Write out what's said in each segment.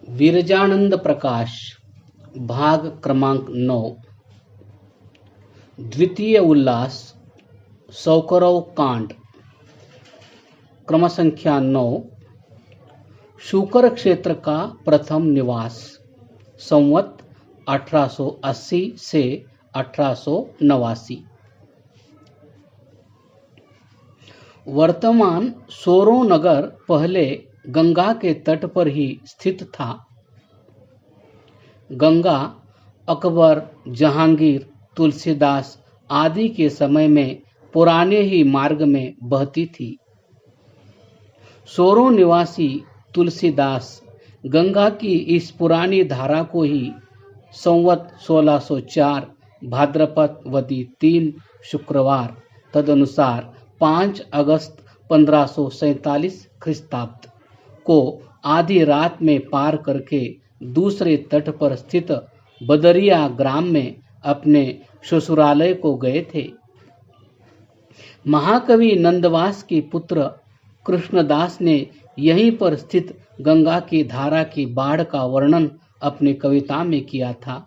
विरजानंद प्रकाश भाग क्रमांक 9 द्वितीय उल्लास सौकरव कांड क्रम संख्या 9 शुकर क्षेत्र का प्रथम निवास संवत 1880 से 1889। वर्तमान सोरो नगर पहले गंगा के तट पर ही स्थित था। गंगा अकबर, जहांगीर, तुलसीदास आदि के समय में पुराने ही मार्ग में बहती थी। सोरो निवासी तुलसीदास गंगा की इस पुरानी धारा को ही संवत 1604 भाद्रपद वदी 3 शुक्रवार तदनुसार 5 अगस्त 1547 ख्रीस्ताब्द को आधी रात में पार करके दूसरे तट पर स्थित बदरिया ग्राम में अपने ससुरालय को गए थे। महाकवि नंदवास के पुत्र कृष्णदास ने यहीं पर स्थित गंगा की धारा की बाढ़ का वर्णन अपनी कविता में किया था।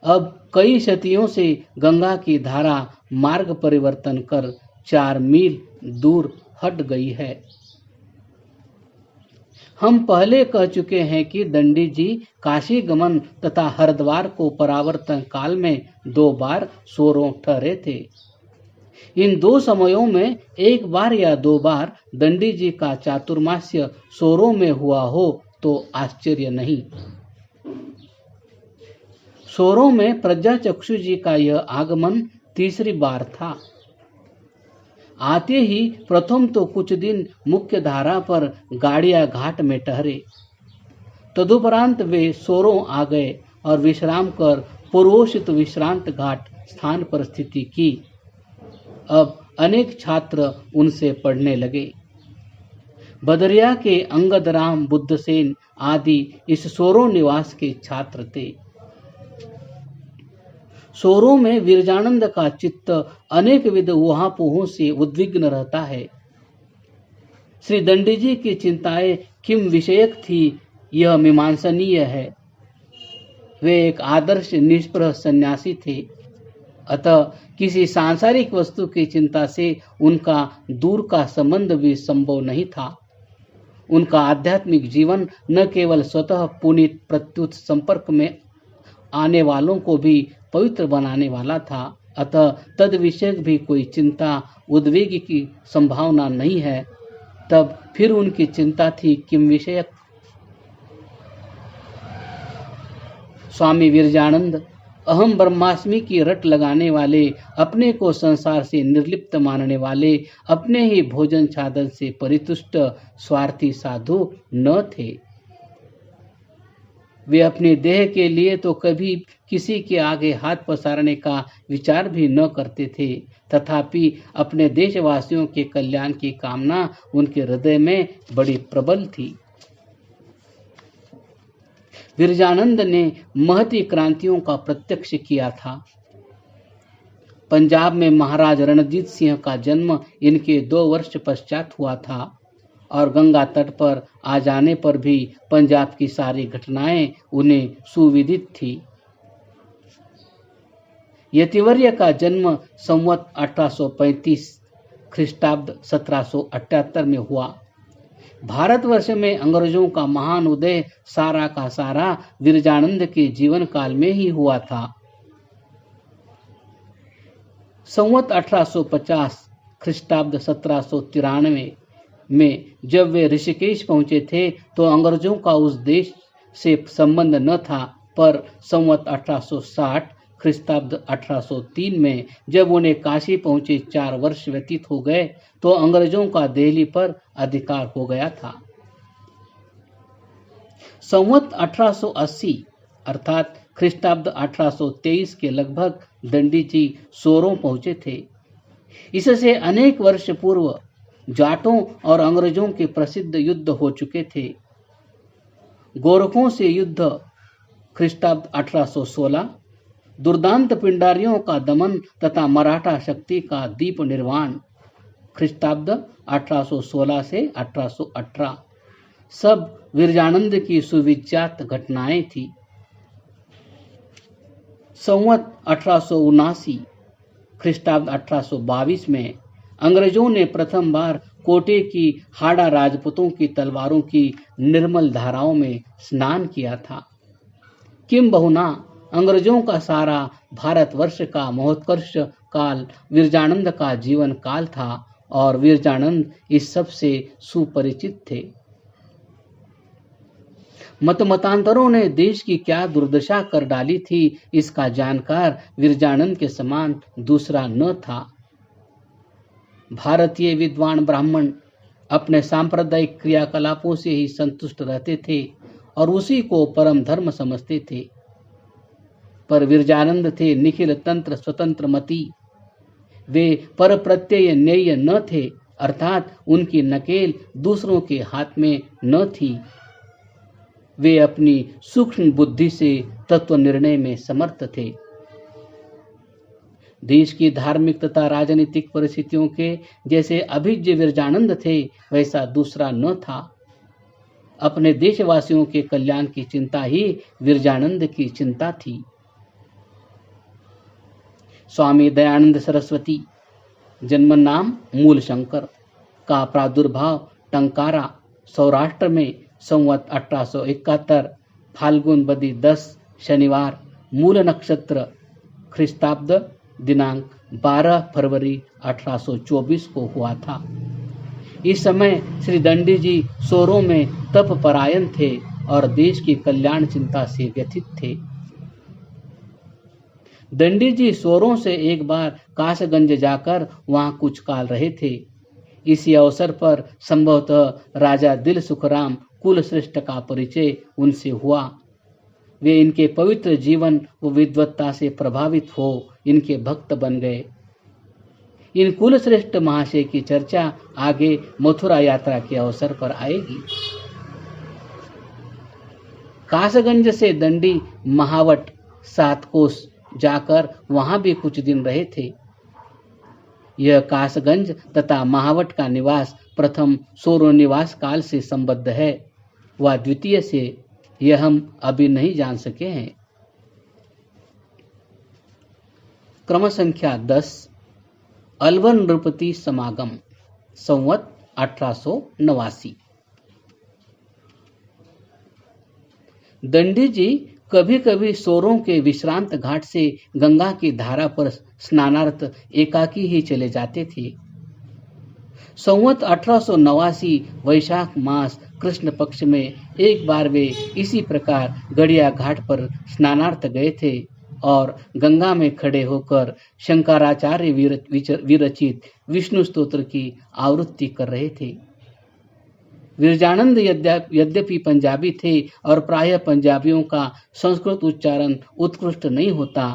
अब कई शतियों से गंगा की धारा मार्ग परिवर्तन कर 4 मील दूर हट गई है। हम पहले कह चुके हैं कि दंडी जी काशी गमन तथा हरिद्वार को परावर्तन काल में 2 बार सोरों ठहरे थे। इन 2 समयों में एक बार या 2 बार दंडी जी का चातुर्मास्य सोरों में हुआ हो तो आश्चर्य नहीं। सोरों में प्रज्ञाचक्षु जी का यह आगमन तीसरी बार था। आते ही प्रथम तो कुछ दिन मुख्य धारा पर गाड़िया घाट में ठहरे। तदुपरांत वे सोरों आ गए और विश्राम कर पूर्वोषित विश्रांत घाट स्थान पर स्थिति की। अब अनेक छात्र उनसे पढ़ने लगे। बदरिया के अंगदराम, बुद्धसेन आदि इस सोरों निवास के छात्र थे। सोरों में विरजानंद का चित्त अनेक विध ऊहापोहों से उद्विग्न रहता है। श्री दंडी जी की चिंताएं किम विषयक थी यह मीमांसनीय है। वे एक आदर्श निष्प्रह सन्यासी थे, अतः किसी सांसारिक वस्तु की चिंता से उनका दूर का संबंध भी संभव नहीं था। उनका आध्यात्मिक जीवन न केवल स्वतः पुनीत प्रत्युत संपर्क में आने वालों को भी पवित्र बनाने वाला था, अतः तद विषयक भी कोई चिंता उद्वेग की संभावना नहीं है। तब फिर उनकी चिंता थी किम विषयक। स्वामी विरजानंद अहम ब्रह्मास्मि की रट लगाने वाले, अपने को संसार से निर्लिप्त मानने वाले, अपने ही भोजन छादन से परितुष्ट स्वार्थी साधु न थे। वे अपने देह के लिए तो कभी किसी के आगे हाथ पसारने का विचार भी न करते थे, तथापि अपने देशवासियों के कल्याण की कामना उनके हृदय में बड़ी प्रबल थी। विरजानंद ने महती क्रांतियों का प्रत्यक्ष किया था। पंजाब में महाराज रणजीत सिंह का जन्म इनके 2 वर्ष पश्चात हुआ था और गंगा तट पर आ जाने पर भी पंजाब की सारी घटनाएं उन्हें सुविदित थी। यतिवर्य का जन्म संवत 1835 ख्रीष्टाब्द 1778 में हुआ। भारतवर्ष में अंग्रेजों का महान उदय सारा का सारा विरजानंद के जीवन काल में ही हुआ था। संवत 1850 ख्रीष्टाब्द 1793 में जब वे ऋषिकेश पहुंचे थे तो अंग्रेजों का उस देश से संबंध न था, पर संवत 1860 ख्रीस्ताब्द 1803 में जब उन्हें काशी पहुंचे 4 वर्ष व्यतीत हो गए तो अंग्रेजों का दिल्ली पर अधिकार हो गया था। संवत 1880 अर्थात ख्रीस्ताब्द 1823 के लगभग दंडी जी सोरों पहुंचे थे। इससे अनेक वर्ष पूर्व जाटों और अंग्रेजों के प्रसिद्ध युद्ध हो चुके थे। गोरखों से युद्ध ख्रीस्ताब्द 1816, दुर्दांत पिंडारियों का दमन तथा मराठा शक्ति का दीप निर्वाण ख्रीस्ताब्द 1816 से 1818 सब विरजानंद की सुविख्यात घटनाएं थी। संवत 1879 ख्रीष्टाब्द 1822 में अंग्रेजों ने प्रथम बार कोटे की हाड़ा राजपूतों की तलवारों की निर्मल धाराओं में स्नान किया था। किम बहुना अंग्रेजों का सारा भारतवर्ष का महोत्कर्ष काल विरजानंद का जीवन काल था और विरजानंद इस सब से सुपरिचित थे। मतमतांतरों ने देश की क्या दुर्दशा कर डाली थी, इसका जानकार विरजानंद के समान दूसरा न था। भारतीय विद्वान ब्राह्मण अपने सांप्रदायिक क्रियाकलापों से ही संतुष्ट रहते थे और उसी को परम धर्म समझते थे, पर विरजानंद थे निखिल तंत्र स्वतंत्र मति। वे पर प्रत्यय नेय न थे, अर्थात उनकी नकेल दूसरों के हाथ में न थी। वे अपनी सूक्ष्म बुद्धि से तत्व निर्णय में समर्थ थे। देश की धार्मिक तथा राजनीतिक परिस्थितियों के जैसे अभिज्ञ विरजानंद थे, वैसा दूसरा न था। अपने देशवासियों के कल्याण की चिंता ही विरजानंद की चिंता थी। स्वामी दयानंद सरस्वती, जन्म नाम मूलशंकर, का प्रादुर्भाव टंकारा सौराष्ट्र में संवत 1871 फाल्गुन बदी 10 शनिवार मूल नक्षत्र ख्रीष्टाब्द दिनांक 12 फरवरी 1824 को हुआ था। इस समय श्री दंडी जी सोरों में तप परायण थे और देश की कल्याण चिंता से व्यथित थे। दंडी जी सोरों से एक बार कासगंज जाकर वहां कुछ काल रहे थे। इसी अवसर पर संभवतः राजा दिल सुखराम कुलश्रेष्ठ का परिचय उनसे हुआ। वे इनके पवित्र जीवन व विद्वत्ता से प्रभावित हो इनके भक्त बन गए। इन कुलश्रेष्ठ महाशय की चर्चा आगे मथुरा यात्रा के अवसर पर आएगी। कासगंज से दंडी महावट 7 कोस जाकर वहां भी कुछ दिन रहे थे। यह कासगंज तथा महावट का निवास प्रथम सोरो निवास काल से संबद्ध है, व द्वितीय से यह हम अभी नहीं जान सके हैं। क्रम संख्या 10 अलवर नृपति समागम संवत 1889। दंडी जी कभी कभी सोरों के विश्रांत घाट से गंगा की धारा पर स्नानार्थ एकाकी ही चले जाते थे। संवत 1889 वैशाख मास कृष्ण पक्ष में एक बार वे इसी प्रकार गड़िया घाट पर स्नानार्थ गए थे और गंगा में खड़े होकर शंकराचार्य विरचित विष्णु स्तोत्र की आवृत्ति कर रहे थे। विरजानंद यद्यपि पंजाबी थे और प्रायः पंजाबियों का संस्कृत उच्चारण उत्कृष्ट नहीं होता,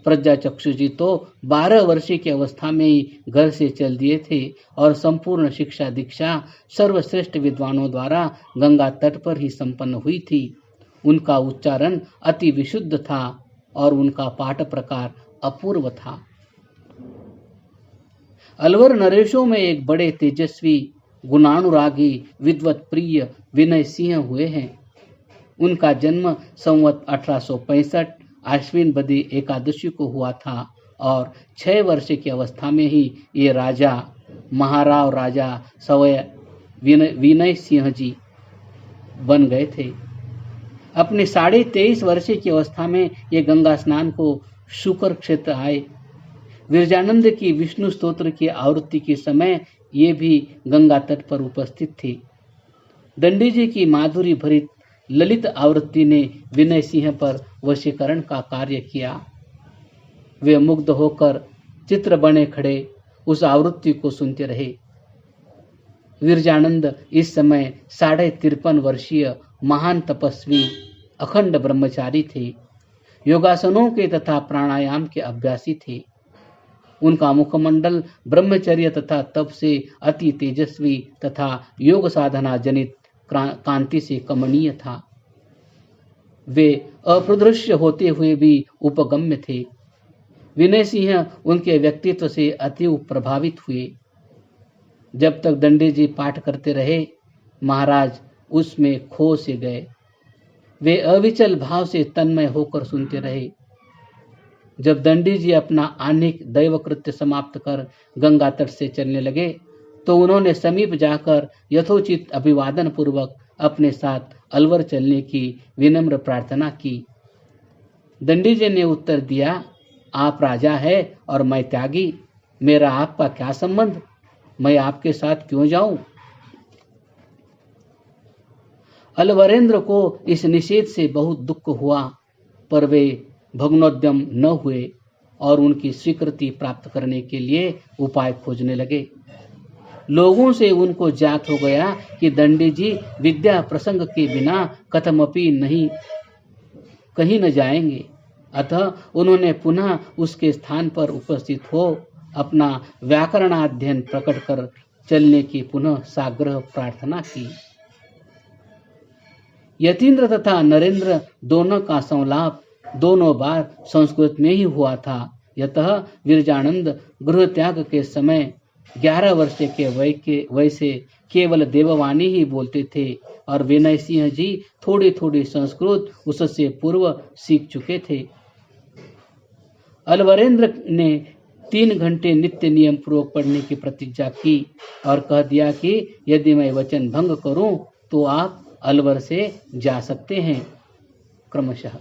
प्रज्ञाचक्षु जी तो 12 वर्षीय की अवस्था में ही घर से चल दिए थे और संपूर्ण शिक्षा दीक्षा सर्वश्रेष्ठ विद्वानों द्वारा गंगा तट पर ही संपन्न हुई थी। उनका उच्चारण अति विशुद्ध था और उनका पाठ प्रकार अपूर्व था। अलवर नरेशों में एक बड़े तेजस्वी गुणानुरागी विद्वत प्रिय विनय सिंह हुए हैं। उनका जन्म संवत 1865 आश्विन बदी एकादशी को हुआ था और 6 वर्ष की अवस्था में ही ये राजा महाराव राजा सवय विनय सिंह जी बन गए थे। अपने 23.5 वर्ष की अवस्था में ये गंगा स्नान को शुकर क्षेत्र आए। विरजानंद की विष्णु स्तोत्र की आवृत्ति के समय ये भी गंगा तट पर उपस्थित थे। दंडी जी की माधुरी भरित ललित आवृत्ति ने विनय सिंह पर वशीकरण का कार्य किया। वे मुग्ध होकर चित्र बने खड़े उस आवृत्ति को सुनते रहे। विरजानंद इस समय 53.5 वर्षीय महान तपस्वी अखंड ब्रह्मचारी थे। योगासनों के तथा प्राणायाम के अभ्यासी थे। उनका मुखमंडल ब्रह्मचर्य तथा तप से अति तेजस्वी तथा योग साधना जनित कांति से कमनीय था। वे अप्रदृश्य होते हुए भी उपगम्य थे। विनय सिंह उनके व्यक्तित्व से अति प्रभावित हुए। जब तक दंडी जी पाठ करते रहे, महाराज उसमें खो से गए। वे अविचल भाव से तन्मय होकर सुनते रहे। जब दंडी जी अपना आनिक दैव कृत्य समाप्त कर गंगा तट से चलने लगे तो उन्होंने समीप जाकर यथोचित अभिवादन पूर्वक अपने साथ अलवर चलने की विनम्र प्रार्थना की। दंडी जी ने उत्तर दिया, आप राजा है और मैं त्यागी, मेरा आपका क्या संबंध, मैं आपके साथ क्यों जाऊं। अलवरेंद्र को इस निषेध से बहुत दुख हुआ, पर वे भग्नोद्यम न हुए और उनकी स्वीकृति प्राप्त करने के लिए उपाय खोजने लगे। लोगों से उनको ज्ञात हो गया कि दंडी जी विद्या प्रसंग के बिना कथमपि नहीं कहीं न जाएंगे। अतः उन्होंने पुनः उसके स्थान पर उपस्थित हो अपना व्याकरणाध्ययन प्रकट कर चलने की पुनः साग्रह प्रार्थना की। यतीन्द्र तथा नरेंद्र दोनों का संलाप दोनों बार संस्कृत में ही हुआ था। यतः विरजानंद गृह त्याग के समय 11 वर्ष के वय से केवल देववाणी ही बोलते थे और विनय सिंह जी थोड़ी थोड़ी संस्कृत उससे पूर्व सीख चुके थे। अलवरेंद्र ने 3 घंटे नित्य नियम पूर्वक पढ़ने की प्रतिज्ञा की और कह दिया कि यदि मैं वचन भंग करूं तो आप अलवर से जा सकते हैं। क्रमशः